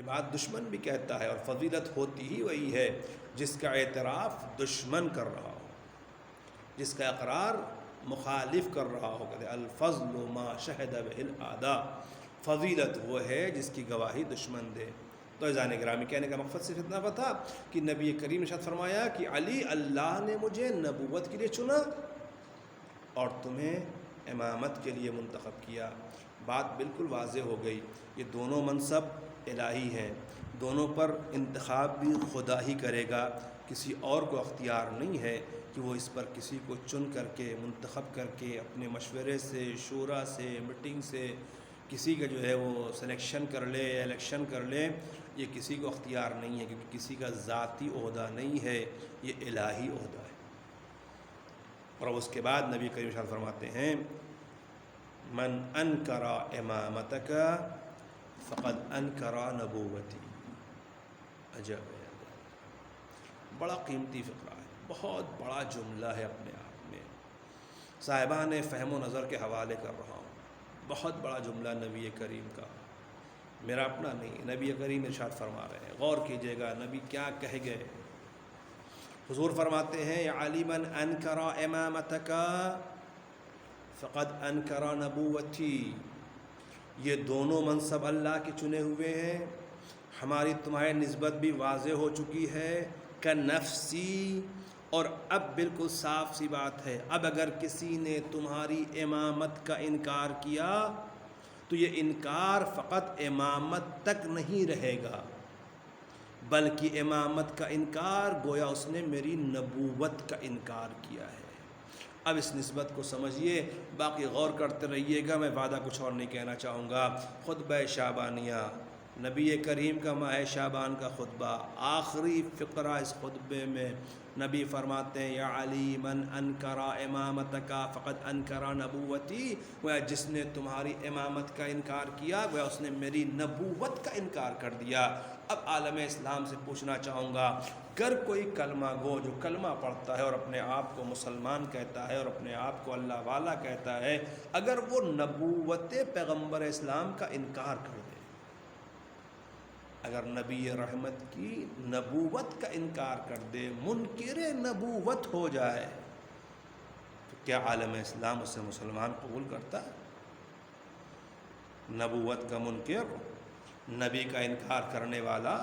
یہ بات دشمن بھی کہتا ہے، اور فضیلت ہوتی ہی وہی ہے جس کا اعتراف دشمن کر رہا ہو، جس کا اقرار مخالف کر رہا ہو. کہتے الفضل ما شہد بہ الاعداء، فضیلت وہ ہے جس کی گواہی دشمن دے. تو عزیزان گرامی، کہنے کا مقصد صرف اتنا تھا کہ نبی کریم نے ارشاد فرمایا کہ علی، اللہ نے مجھے نبوت کے لیے چنا اور تمہیں امامت کے لیے منتخب کیا. بات بالکل واضح ہو گئی. یہ دونوں منصب الہی ہیں، دونوں پر انتخاب بھی خدا ہی کرے گا. کسی اور کو اختیار نہیں ہے کہ وہ اس پر کسی کو چن کر کے، منتخب کر کے، اپنے مشورے سے، شورا سے، میٹنگ سے کسی کا جو ہے وہ سلیکشن کر لے، الیکشن کر لے. یہ کسی کو اختیار نہیں ہے، کیونکہ کسی کا ذاتی عہدہ نہیں ہے، یہ الہی عہدہ ہے. اور اس کے بعد نبی کریم ارشاد فرماتے ہیں من انکر امامتک فقد انکر نبوتی. عجب ہے، بڑا قیمتی فقرہ ہے، بہت بڑا جملہ ہے اپنے آپ میں. صاحبان فہم و نظر کے حوالے کر رہا ہوں. بہت بڑا جملہ نبی کریم کا، میرا اپنا نہیں، نبی کریم ارشاد فرما رہے ہیں. غور کیجئے گا نبی کیا کہہ گئے. حضور فرماتے ہیں یا علی من انکر امامتک فقد انکر نبوتی. یہ دونوں منصب اللہ کے چنے ہوئے ہیں، ہماری تمہاری نسبت بھی واضح ہو چکی ہے کہ نفسی. اور اب بالکل صاف سی بات ہے، اب اگر کسی نے تمہاری امامت کا انکار کیا تو یہ انکار فقط امامت تک نہیں رہے گا، بلکہ امامت کا انکار گویا اس نے میری نبوت کا انکار کیا ہے. اب اس نسبت کو سمجھیے، باقی غور کرتے رہیے گا. میں وعدہ کچھ اور نہیں کہنا چاہوں گا. خطبہ شعبانیہ، نبی کریم کا ماہ شعبان کا خطبہ، آخری فقرہ اس خطبے میں نبی فرماتے ہیں یا علی من انکر امامتک فقد انکر نبوتی. وہ جس نے تمہاری امامت کا انکار کیا وہ اس نے میری نبوت کا انکار کر دیا. اب عالم اسلام سے پوچھنا چاہوں گا، اگر کوئی کلمہ گو جو کلمہ پڑھتا ہے اور اپنے آپ کو مسلمان کہتا ہے اور اپنے آپ کو اللہ والا کہتا ہے، اگر وہ نبوت پیغمبر اسلام کا انکار کر دے، اگر نبی رحمت کی نبوت کا انکار کر دے، منکر نبوت ہو جائے، تو کیا عالم اسلام اسے مسلمان قبول کرتا ہے؟ نبوت کا منکر، نبی کا انکار کرنے والا.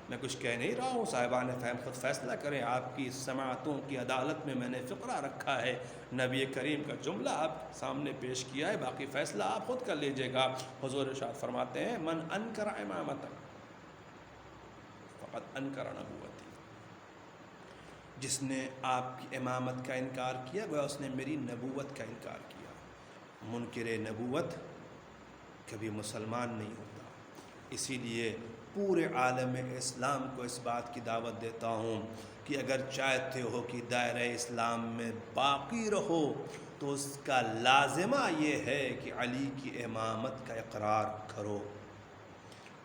میں کچھ کہہ نہیں رہا ہوں، صاحبان فہم خود فیصلہ کریں. آپ کی سماعتوں کی عدالت میں میں نے فقرہ رکھا ہے، نبی کریم کا جملہ آپ سامنے پیش کیا ہے، باقی فیصلہ آپ خود کر لیجئے گا. حضور ارشاد فرماتے ہیں من انکر امامتک فقد انکر نبوتی. جس نے آپ کی امامت کا انکار کیا گویا اس نے میری نبوت کا انکار کیا. منکر نبوت کبھی مسلمان نہیں ہوتا. اسی لیے پورے عالم اسلام کو اس بات کی دعوت دیتا ہوں کہ اگر چاہتے ہو کہ دائرہ اسلام میں باقی رہو تو اس کا لازمہ یہ ہے کہ علی کی امامت کا اقرار کرو،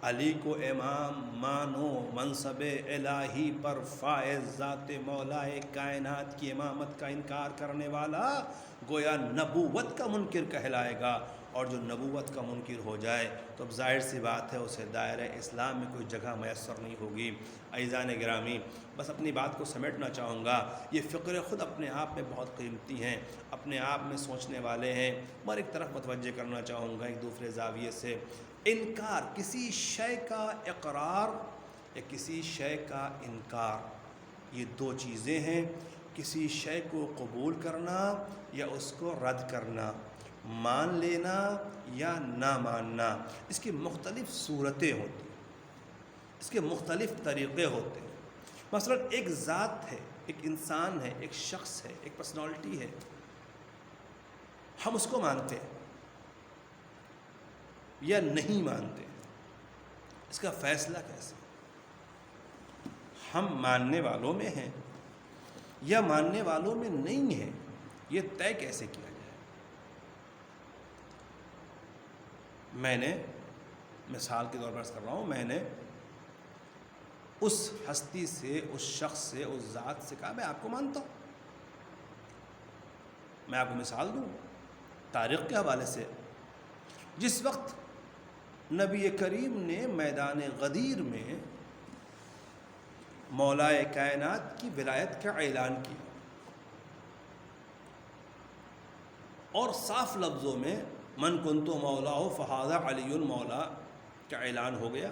علی کو امام مانو. منصب الہی پر فائز ذات مولائے کائنات کی امامت کا انکار کرنے والا گویا نبوت کا منکر کہلائے گا، اور جو نبوت کا منکر ہو جائے تو اب ظاہر سی بات ہے اسے دائرہ اسلام میں کوئی جگہ میسر نہیں ہوگی. عزیزان گرامی، بس اپنی بات کو سمیٹنا چاہوں گا. یہ فقرے خود اپنے آپ میں بہت قیمتی ہیں، اپنے آپ میں سوچنے والے ہیں، اور ایک طرف متوجہ کرنا چاہوں گا ایک دوسرے زاویے سے. انکار، کسی شے کا اقرار یا کسی شے کا انکار، یہ دو چیزیں ہیں. کسی شے کو قبول کرنا یا اس کو رد کرنا، مان لینا یا نہ ماننا، اس کی مختلف صورتیں ہوتی ہیں، اس کے مختلف طریقے ہوتے ہیں. مثلا ایک ذات ہے، ایک انسان ہے، ایک شخص ہے، ایک پرسنالٹی ہے، ہم اس کو مانتے ہیں یا نہیں مانتے، اس کا فیصلہ کیسے؟ ہم ماننے والوں میں ہیں یا ماننے والوں میں نہیں ہیں، یہ طے کیسے کیا جائے؟ میں نے مثال کے طور پر عرض کر رہا ہوں، میں نے اس ہستی سے، اس شخص سے، اس ذات سے کہا میں آپ کو مانتا ہوں. میں آپ کو مثال دوں تاریخ کے حوالے سے. جس وقت نبی کریم نے میدان غدیر میں مولائے کائنات کی ولایت کا اعلان کیا اور صاف لفظوں میں من کنت مولا فہذا علی المولا کا اعلان ہو گیا.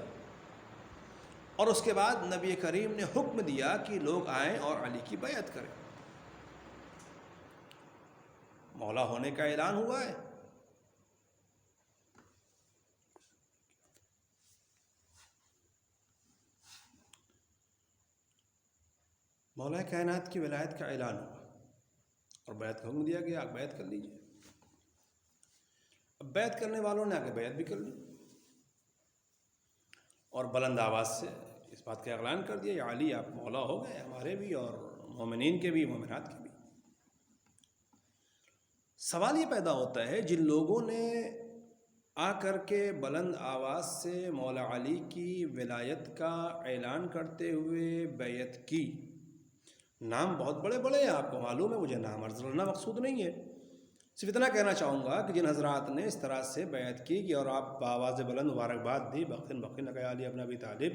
اور اس کے بعد نبی کریم نے حکم دیا کہ لوگ آئیں اور علی کی بیعت کریں. مولا ہونے کا اعلان ہوا ہے. مولا کائنات کی ولایت کا اعلان ہوا اور بیعت کا حکم دیا گیا آپ بیعت کر لیجیے. اب بیعت کرنے والوں نے آگے بیعت بھی کر لی اور بلند آواز سے اس بات کا اعلان کر دیا یا علی آپ مولا ہو گئے ہمارے بھی اور مومنین کے بھی مومنات کے بھی. سوال یہ پیدا ہوتا ہے جن لوگوں نے آ کر کے بلند آواز سے مولا علی کی ولایت کا اعلان کرتے ہوئے بیعت کی، نام بہت بڑے بڑے ہیں آپ کو معلوم ہے، مجھے نام عرض کرنا مقصود نہیں ہے، صرف اتنا کہنا چاہوں گا کہ جن حضرات نے اس طرح سے بیعت کی اور آپ بآواز بلند مبارکباد دی بخن علی ابن ابی طالب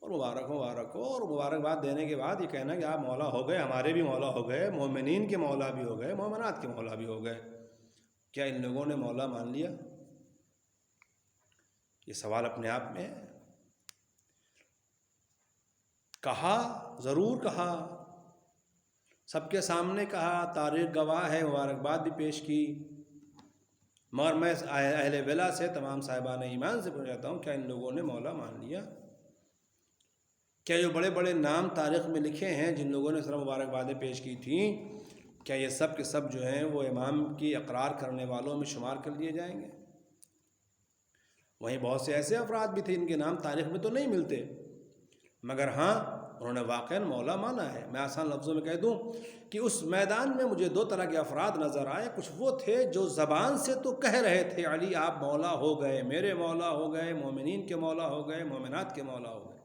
اور مبارک ہو اور مبارکباد دینے کے بعد یہ کہنا کہ آپ مولا ہو گئے ہمارے بھی مولا ہو گئے مومنین کے مولا بھی ہو گئے مومنات کے مولا بھی ہو گئے، کیا ان لوگوں نے مولا مان لیا؟ یہ سوال اپنے آپ میں ہے. کہا ضرور کہا، سب کے سامنے کہا، تاریخ گواہ ہے، مبارکباد بھی پیش کی، مگر میں اہل ولا سے تمام صاحبان ایمان سے پوچھتا ہوں کیا ان لوگوں نے مولا مان لیا؟ کیا جو بڑے بڑے نام تاریخ میں لکھے ہیں جن لوگوں نے سر مبارکبادیں پیش کی تھیں، کیا یہ سب کے سب جو ہیں وہ امام کی اقرار کرنے والوں میں شمار کر لیے جائیں گے؟ وہیں بہت سے ایسے افراد بھی تھے ان کے نام تاریخ میں تو نہیں ملتے، مگر ہاں انہوں نے واقعاً مولا مانا ہے. میں آسان لفظوں میں کہہ دوں کہ اس میدان میں مجھے دو طرح کے افراد نظر آئے. کچھ وہ تھے جو زبان سے تو کہہ رہے تھے علی آپ مولا ہو گئے، میرے مولا ہو گئے، مومنین کے مولا ہو گئے، مومنات کے مولا ہو گئے،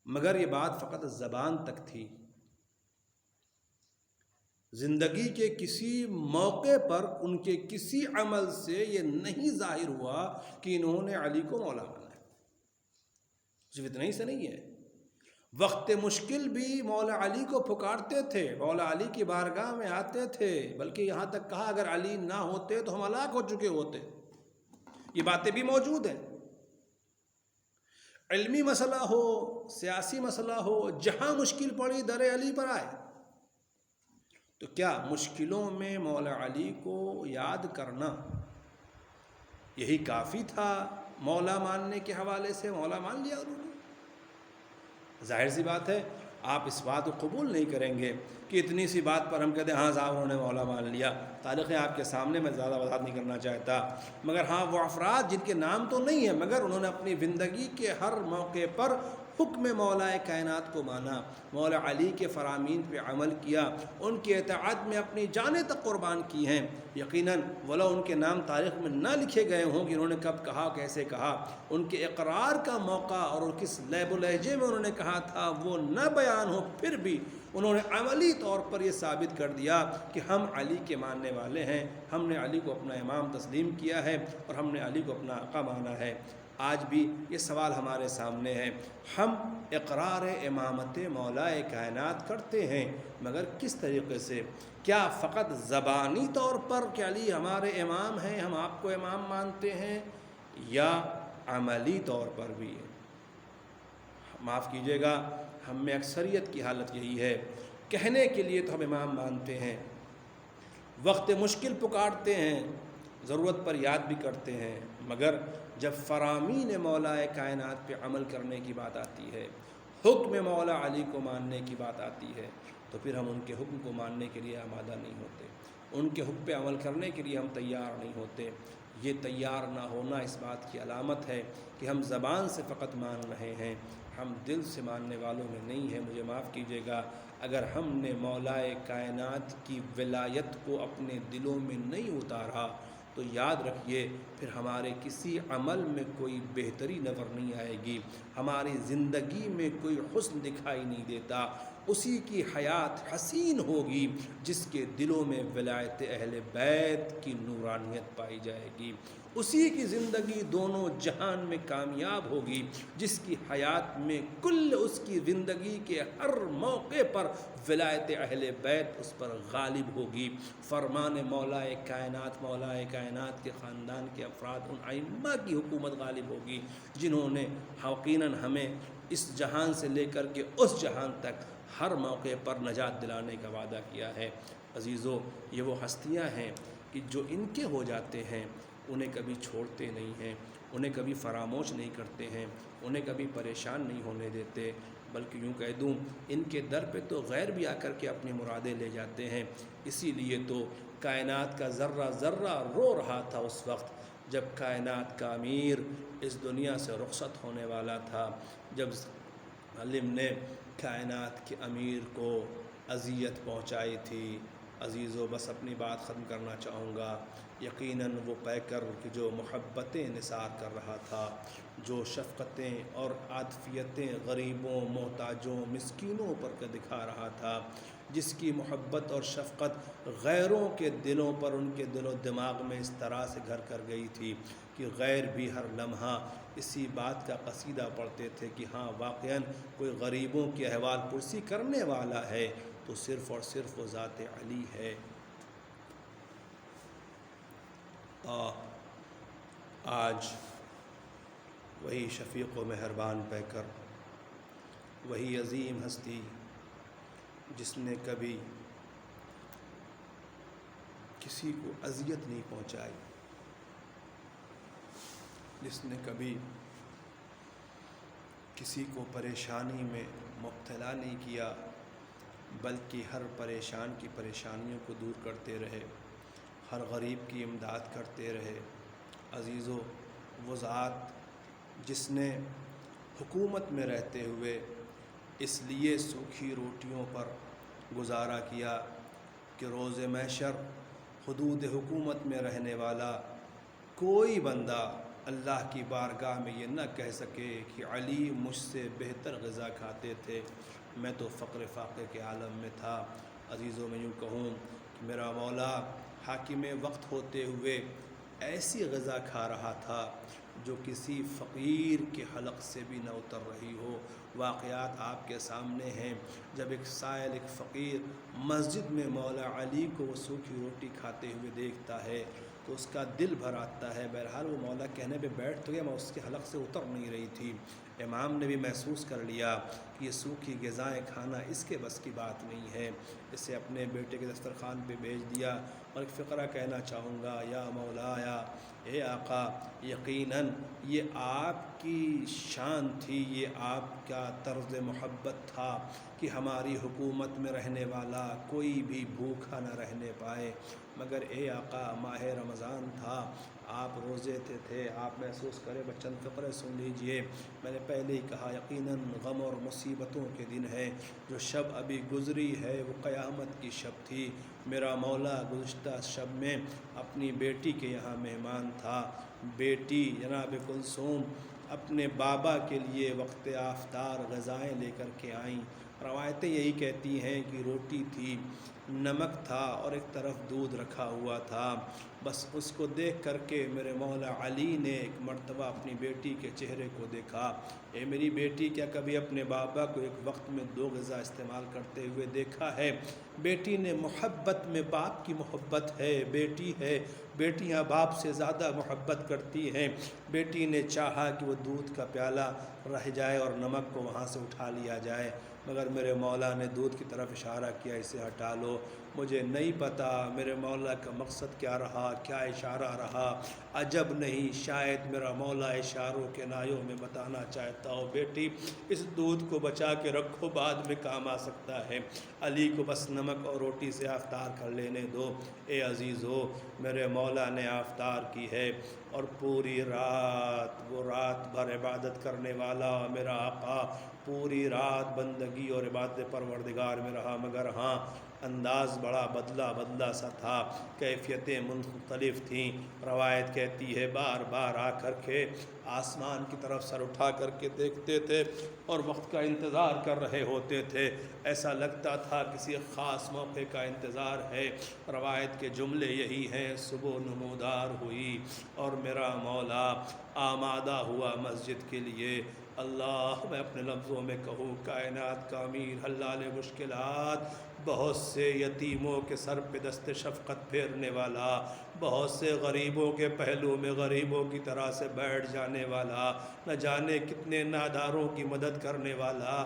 مگر یہ بات فقط زبان تک تھی. زندگی کے کسی موقع پر ان کے کسی عمل سے یہ نہیں ظاہر ہوا کہ انہوں نے علی کو مولا مانا ہے. صرف اتنا ہی سے نہیں ہے، وقت مشکل بھی مولا علی کو پکارتے تھے، مولا علی کی بارگاہ میں آتے تھے، بلکہ یہاں تک کہا اگر علی نہ ہوتے تو ہم ہلاک ہو چکے ہوتے. یہ باتیں بھی موجود ہیں. علمی مسئلہ ہو، سیاسی مسئلہ ہو، جہاں مشکل پڑی در علی پر آئے. تو کیا مشکلوں میں مولا علی کو یاد کرنا یہی کافی تھا؟ مولا ماننے کے حوالے سے مولا مان لیا انہوں نے. ظاہر سی بات ہے آپ اس بات کو قبول نہیں کریں گے کہ اتنی سی بات پر ہم کہتے ہیں ہاں صاحب انہوں نے مولا مان لیا. تاریخیں آپ کے سامنے میں زیادہ وضاحت نہیں کرنا چاہتا، مگر ہاں وہ افراد جن کے نام تو نہیں ہیں مگر انہوں نے اپنی زندگی کے ہر موقع پر حکم مولا کائنات کو مانا، مولا علی کے فرامین پہ عمل کیا، ان کی اطاعت میں اپنی جانیں تک قربان کی ہیں. یقیناً ولو ان کے نام تاریخ میں نہ لکھے گئے ہوں کہ انہوں نے کب کہا کیسے کہا، ان کے اقرار کا موقع اور کس لہب و لہجے میں انہوں نے کہا تھا وہ نہ بیان ہو، پھر بھی انہوں نے عملی طور پر یہ ثابت کر دیا کہ ہم علی کے ماننے والے ہیں، ہم نے علی کو اپنا امام تسلیم کیا ہے اور ہم نے علی کو اپنا آقا مانا ہے. آج بھی یہ سوال ہمارے سامنے ہے، ہم اقرار امامت مولا کائنات کرتے ہیں مگر کس طریقے سے؟ کیا فقط زبانی طور پر کہ علی ہمارے امام ہیں ہم آپ کو امام مانتے ہیں، یا عملی طور پر بھی ہے؟ معاف کیجیے گا ہم میں اکثریت کی حالت یہی ہے، کہنے کے لیے تو ہم امام مانتے ہیں، وقت مشکل پکارتے ہیں، ضرورت پر یاد بھی کرتے ہیں، مگر جب فرامین مولا کائنات پہ عمل کرنے کی بات آتی ہے، حکم مولا علی کو ماننے کی بات آتی ہے، تو پھر ہم ان کے حکم کو ماننے کے لیے آمادہ نہیں ہوتے، ان کے حکم پہ عمل کرنے کے لیے ہم تیار نہیں ہوتے. یہ تیار نہ ہونا اس بات کی علامت ہے کہ ہم زبان سے فقط مان رہے ہیں، ہم دل سے ماننے والوں میں نہیں ہیں. مجھے معاف کیجیے گا اگر ہم نے مولا کائنات کی ولایت کو اپنے دلوں میں نہیں اتارا تو یاد رکھیے پھر ہمارے کسی عمل میں کوئی بہتری نظر نہیں آئے گی، ہماری زندگی میں کوئی حسن دکھائی نہیں دیتا۔ اسی کی حیات حسین ہوگی جس کے دلوں میں ولایت اہل بیت کی نورانیت پائی جائے گی، اسی کی زندگی دونوں جہان میں کامیاب ہوگی جس کی حیات میں کل اس کی زندگی کے ہر موقع پر ولایت اہل بیت اس پر غالب ہوگی۔ فرمان مولا کائنات کے خاندان کے افراد، ان ائمہ کی حکومت غالب ہوگی جنہوں نے یقیناً ہمیں اس جہان سے لے کر کے اس جہان تک ہر موقع پر نجات دلانے کا وعدہ کیا ہے۔ عزیزو، یہ وہ ہستیاں ہیں کہ جو ان کے ہو جاتے ہیں انہیں کبھی چھوڑتے نہیں ہیں، انہیں کبھی فراموش نہیں کرتے ہیں، انہیں کبھی پریشان نہیں ہونے دیتے، بلکہ یوں کہہ دوں ان کے در پہ تو غیر بھی آ کر کے اپنی مرادیں لے جاتے ہیں۔ اسی لیے تو کائنات کا ذرہ ذرہ رو رہا تھا اس وقت جب کائنات کا امیر اس دنیا سے رخصت ہونے والا تھا، جب عالم نے کائنات کے امیر کو اذیت پہنچائی تھی۔ عزیزو، بس اپنی بات ختم کرنا چاہوں گا، یقیناً وہ پیکر کہ جو محبتیں نثار کر رہا تھا، جو شفقتیں اور عاطفیتیں غریبوں، محتاجوں، مسکینوں پر دکھا رہا تھا، جس کی محبت اور شفقت غیروں کے دلوں پر، ان کے دل و دماغ میں اس طرح سے گھر کر گئی تھی کہ غیر بھی ہر لمحہ اسی بات کا قصیدہ پڑھتے تھے کہ ہاں واقعاً کوئی غریبوں کی احوال پرسی کرنے والا ہے تو صرف اور صرف وہ ذات علی ہے۔ آج وہی شفیق و مہربان پیکر، وہی عظیم ہستی جس نے کبھی کسی کو اذیت نہیں پہنچائی، جس نے کبھی کسی کو پریشانی میں مبتلا نہیں کیا، بلکہ ہر پریشان کی پریشانیوں کو دور کرتے رہے، ہر غریب کی امداد کرتے رہے۔ عزیزو، وہ ذات جس نے حکومت میں رہتے ہوئے اس لیے سوکھی روٹیوں پر گزارا کیا کہ روز محشر حدود حکومت میں رہنے والا کوئی بندہ اللہ کی بارگاہ میں یہ نہ کہہ سکے کہ علی مجھ سے بہتر غذا کھاتے تھے، میں تو فقر فاقے کے عالم میں تھا۔ عزیزوں، میں یوں کہوں کہ میرا مولا حاکم وقت ہوتے ہوئے ایسی غذا کھا رہا تھا جو کسی فقیر کے حلق سے بھی نہ اتر رہی ہو۔ واقعات آپ کے سامنے ہیں، جب ایک سائل، ایک فقیر مسجد میں مولا علی کو وہ سوکھی روٹی کھاتے ہوئے دیکھتا ہے تو اس کا دل بھر آتا ہے۔ بہرحال وہ مولا کہنے پہ بیٹھ تو گیا، میں اس کے حلق سے اتر نہیں رہی تھی۔ امام نے بھی محسوس کر لیا کہ یہ سوکھی غذائیں کھانا اس کے بس کی بات نہیں ہے، اسے اپنے بیٹے کے دسترخوان پہ بھیج دیا اور ایک فقرہ کہنا چاہوں گا، یا مولایا، اے آقا، یقیناً یہ آپ کی شان تھی، یہ آپ کا طرز محبت تھا کہ ہماری حکومت میں رہنے والا کوئی بھی بھوکا نہ رہنے پائے، مگر اے آقا ماہ رمضان تھا، آپ روزے تھے، آپ محسوس کریں، چند فقرے سن لیجئے۔ میں نے پہلے ہی کہا یقیناً غم اور مصیبتوں کے دن ہے، جو شب ابھی گزری ہے وہ قیامت کی شب تھی۔ میرا مولا گزشتہ شب میں اپنی بیٹی کے یہاں مہمان تھا، بیٹی جناب کلثوم اپنے بابا کے لیے وقت افطار غذائیں لے کر کے آئیں۔ روایتیں یہی کہتی ہیں کہ روٹی تھی، نمک تھا اور ایک طرف دودھ رکھا ہوا تھا۔ بس اس کو دیکھ کر کے میرے مولا علی نے ایک مرتبہ اپنی بیٹی کے چہرے کو دیکھا، اے میری بیٹی، کیا کبھی اپنے بابا کو ایک وقت میں 2 غذا استعمال کرتے ہوئے دیکھا ہے؟ بیٹی نے محبت میں، باپ کی محبت ہے، بیٹی ہے، بیٹیاں باپ سے زیادہ محبت کرتی ہیں۔ بیٹی نے چاہا کہ وہ دودھ کا پیالہ رہ جائے اور نمک کو وہاں سے اٹھا لیا جائے، مگر میرے مولا نے دودھ کی طرف اشارہ کیا، اسے ہٹا لو۔ مجھے نہیں پتا میرے مولا کا مقصد کیا رہا، کیا اشارہ رہا، عجب نہیں، شاید میرا مولا اشاروں کے نایوں میں بتانا چاہتا ہو، بیٹی اس دودھ کو بچا کے رکھو، بعد میں کام آ سکتا ہے، علی کو بس نمک اور روٹی سے افطار کر لینے دو۔ اے عزیزو، میرے مولا نے افطار کی ہے اور پوری رات، وہ رات بھر عبادت کرنے والا میرا آقا پوری رات بندگی اور عبادت پروردگار میں رہا، مگر ہاں انداز بڑا بدلا سا تھا، کیفیتیں مختلف تھیں۔ روایت کہتی ہے بار بار آ کر کے آسمان کی طرف سر اٹھا کر کے دیکھتے تھے اور وقت کا انتظار کر رہے ہوتے تھے، ایسا لگتا تھا کسی خاص موقع کا انتظار ہے۔ روایت کے جملے یہی ہیں: صبح نمودار ہوئی اور میرا مولا آمادہ ہوا مسجد کے لیے۔ اللہ، میں اپنے لفظوں میں کہوں، کائنات کا امیر حلال مشکلات، بہت سے یتیموں کے سر پہ دست شفقت پھیرنے والا، بہت سے غریبوں کے پہلو میں غریبوں کی طرح سے بیٹھ جانے والا، نہ جانے کتنے ناداروں کی مدد کرنے والا،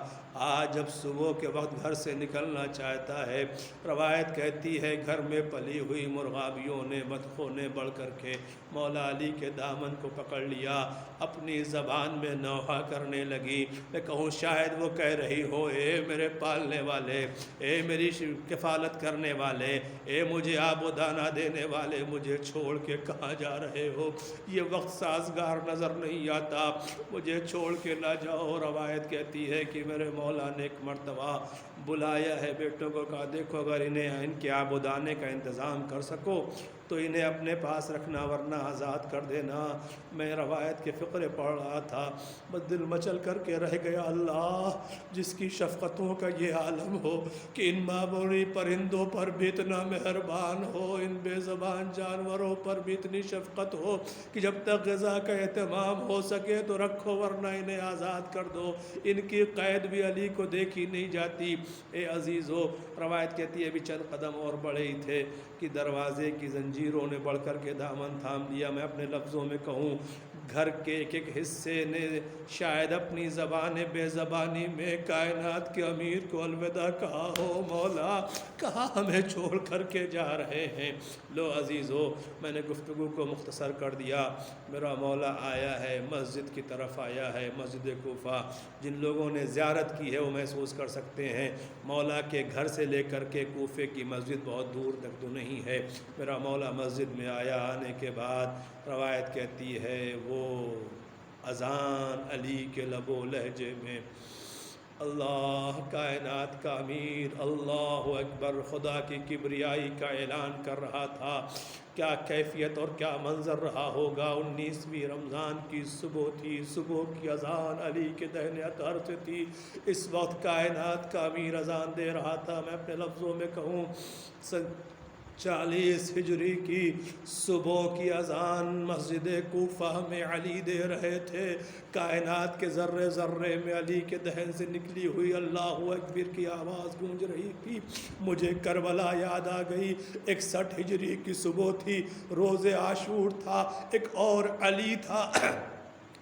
آج جب صبح کے وقت گھر سے نکلنا چاہتا ہے، روایت کہتی ہے گھر میں پلی ہوئی مرغابیوں نے، بطخوں نے بڑھ کر کے مولا علی کے دامن کو پکڑ لیا، اپنی زبان میں نوحہ کرنے لگی۔ میں کہوں شاید وہ کہہ رہی ہو: اے میرے پالنے والے، اے میری کفالت کرنے والے، اے مجھے آب و دانہ دینے والے، مجھے چھوڑ کے کہاں جا رہے ہو؟ یہ وقت سازگار نظر نہیں آتا، مجھے چھوڑ کے نہ جاؤ۔ روایت کہتی ہے کہ میرے مولا نے ایک مرتبہ بلایا ہے بیٹوں کو، کہا دیکھو اگر ان کے آب و دانے کا انتظام کر سکو تو انہیں اپنے پاس رکھنا، ورنہ آزاد کر دینا۔ میں روایت کے فقرے پڑھ رہا تھا، بس دل مچل کر کے رہ گیا۔ اللہ، جس کی شفقتوں کا یہ عالم ہو کہ ان معمولی پرندوں پر بھی اتنا مہربان ہو، ان بے زبان جانوروں پر بھی اتنی شفقت ہو کہ جب تک غذا کا اہتمام ہو سکے تو رکھو ورنہ انہیں آزاد کر دو۔ ان کی قید بھی علی کو دیکھی نہیں جاتی۔ اے عزیزو، روایت کہتی ہے ابھی چند قدم اور بڑھے ہی تھے کہ دروازے کی زنجیروں نے بڑھ کر کے دامن تھام لیا۔ میں اپنے لفظوں میں کہوں، گھر کے ایک ایک حصے نے شاید اپنی زبان بے زبانی میں کائنات کے امیر کو الوداع کہا ہو: مولا، کہاں ہمیں چھوڑ کر کے جا رہے ہیں؟ لو عزیزو، میں نے گفتگو کو مختصر کر دیا۔ میرا مولا آیا ہے، مسجد کی طرف آیا ہے، مسجد کوفہ۔ جن لوگوں نے زیارت کی ہے وہ محسوس کر سکتے ہیں، مولا کے گھر سے لے کر کے کوفے کی مسجد بہت دور تک تو نہیں ہے۔ میرا مولا مسجد میں آیا، آنے کے بعد روایت کہتی ہے وہ اذان علی کے لب و لہجے میں اللہ، کائنات کا امیر، اللہ اکبر، خدا کی کبریائی کا اعلان کر رہا تھا۔ کیا کیفیت اور کیا منظر رہا ہوگا۔ 19ویں رمضان کی صبح تھی، صبح کی اذان علی کے دہنے اطہر سے تھی۔ اس وقت کائنات کا امیر اذان دے رہا تھا۔ میں اپنے لفظوں میں کہوں، 40 ہجری کی صبح کی اذان مسجد کوفہ میں علی دے رہے تھے۔ کائنات کے ذرے ذرے میں علی کے دہن سے نکلی ہوئی اللہ اکبر کی آواز گونج رہی تھی۔ مجھے کربلا یاد آ گئی۔ 61 ہجری کی صبح تھی، روز عاشور تھا۔ ایک اور علی تھا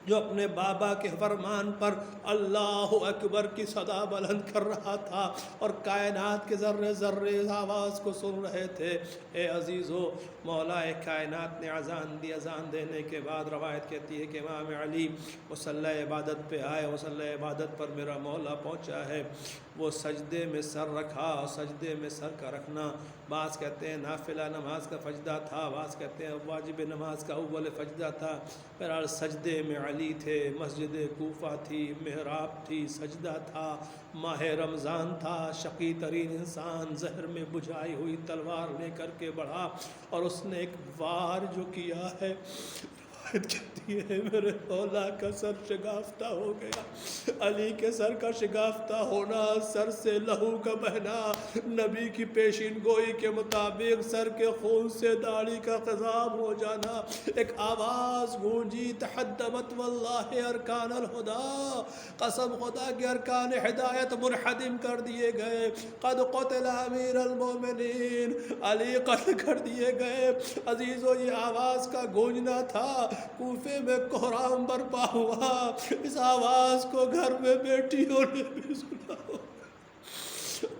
جو اپنے بابا کے فرمان پر اللہ اکبر کی صدا بلند کر رہا تھا اور کائنات کے ذرے ذرے اس آواز کو سن رہے تھے۔ اے عزیزو، مولا کائنات نے اذان دی۔ اذان دینے کے بعد روایت کہتی ہے کہ امام علی مصلی عبادت پہ آئے۔ مصلی عبادت پر میرا مولا پہنچا ہے۔ وہ سجدے میں سر رکھا۔ سجدے میں سر کا رکھنا، بعض کہتے ہیں نافلہ نماز کا سجدہ تھا، بعض کہتے ہیں واجب نماز کا اول سجدہ تھا۔ بہرحال سجدے میں علی تھے۔ مسجد کوفہ تھی، محراب تھی، سجدہ تھا، ماہ رمضان تھا۔ شقی ترین انسان زہر میں بجھائی ہوئی تلوار لے کر کے بڑھا اور اس نے ایک وار جو کیا ہے، کہتی ہے میرے مولا کا سر شگافتہ ہو گیا۔ علی کے سر کا شگافتہ ہونا، سر سے لہو کا بہنا، نبی کی پیشین گوئی کے مطابق سر کے خون سے داڑھی کا خضاب ہو جانا۔ ایک آواز گونجی، تحدمت واللہ ارکان الہدا، قسم خدا کے ارکان ہدایت منہدم کر دیے گئے۔ قد قتل امیر المومنین، علی قتل کر دیے گئے۔ عزیزو، یہ آواز کا گونجنا تھا، کوفے میں کوہرام برپا ہوا۔ اس آواز کو گھر میں بیٹیوں نے بھی سنا،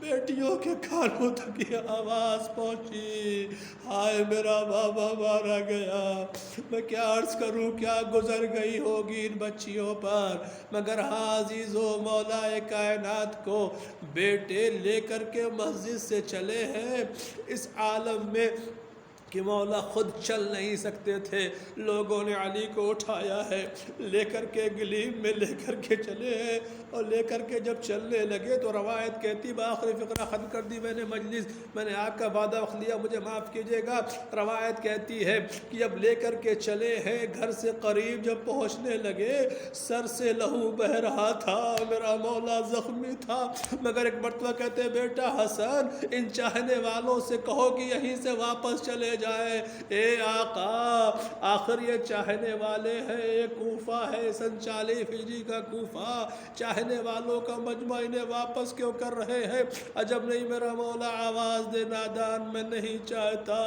بیٹیوں کے کانوں تک یہ آواز پہنچی، ہائے میرا بابا مارا گیا۔ میں کیا عرض کروں، کیا گزر گئی ہوگی ان بچیوں پر، مگر ہاں عزیزو، مولا کائنات کو بیٹے لے کر کے مسجد سے چلے ہیں۔ اس عالم میں کہ مولا خود چل نہیں سکتے تھے، لوگوں نے علی کو اٹھایا ہے، لے کر کے گلیم میں لے کر کے چلے ہیں، اور لے کر کے جب چلنے لگے تو روایت کہتی، بآخری فقرہ ختم کر دی میں نے مجلس، میں نے آپ کا وعدہ وقت لیا، مجھے معاف کیجیے گا۔ روایت کہتی ہے کہ جب لے کر کے چلے ہیں، گھر سے قریب جب پہنچنے لگے، سر سے لہو بہ رہا تھا، میرا مولا زخمی تھا، مگر ایک مرتبہ کہتے بیٹا حسن ان چاہنے والوں سے کہو کہ یہیں سے واپس چلے جائے۔ اے آقا آخر یہ چاہنے والے ہیں، یہ کوفہ ہے، سن 40 ہجری کا کوفہ، چاہنے والوں کا مجمع انہیں واپس کیوں کر رہے ہیں؟ عجب نہیں میرا مولا آواز دے، نادان میں نہیں چاہتا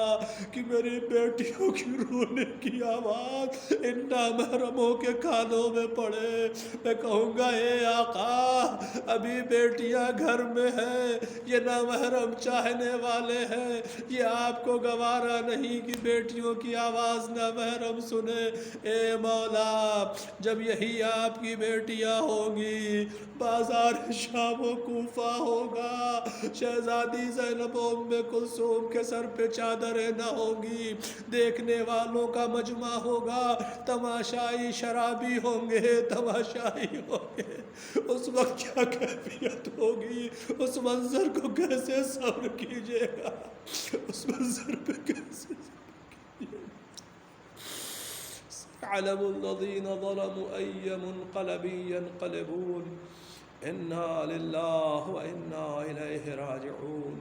کہ میری بیٹیوں کی رونے کی آواز ان نامحرموں کے کانوں میں پڑے۔ میں کہوں گا اے آقا ابھی بیٹیاں گھر میں ہیں، یہ نامحرم چاہنے والے ہیں، یہ آپ کو گوارا نہیں کہ بیٹیوں کی آواز نامحرم سنے۔ اے مولا جب یہی آپ کی بیٹیاں ہوں گی، بازار شام و کوفہ ہوگا، شہزادی زینب و ام کلثوم کے سر پہ چادریں نہ ہوں گی، دیکھنے والوں کا مجمع ہوگا، تماشائی شرابی ہوں گے، تماشائی ہوں گے، اس وقت کیا کیفیت ہوگی؟ اس منظر کو کیسے صبر کیجیے گا؟ اس منظر پہ کیسے صبر کیجیے گا؟ سيعلم الذين ظلموا أي منقلب ينقلبون إنا لله وإنا إليه راجعون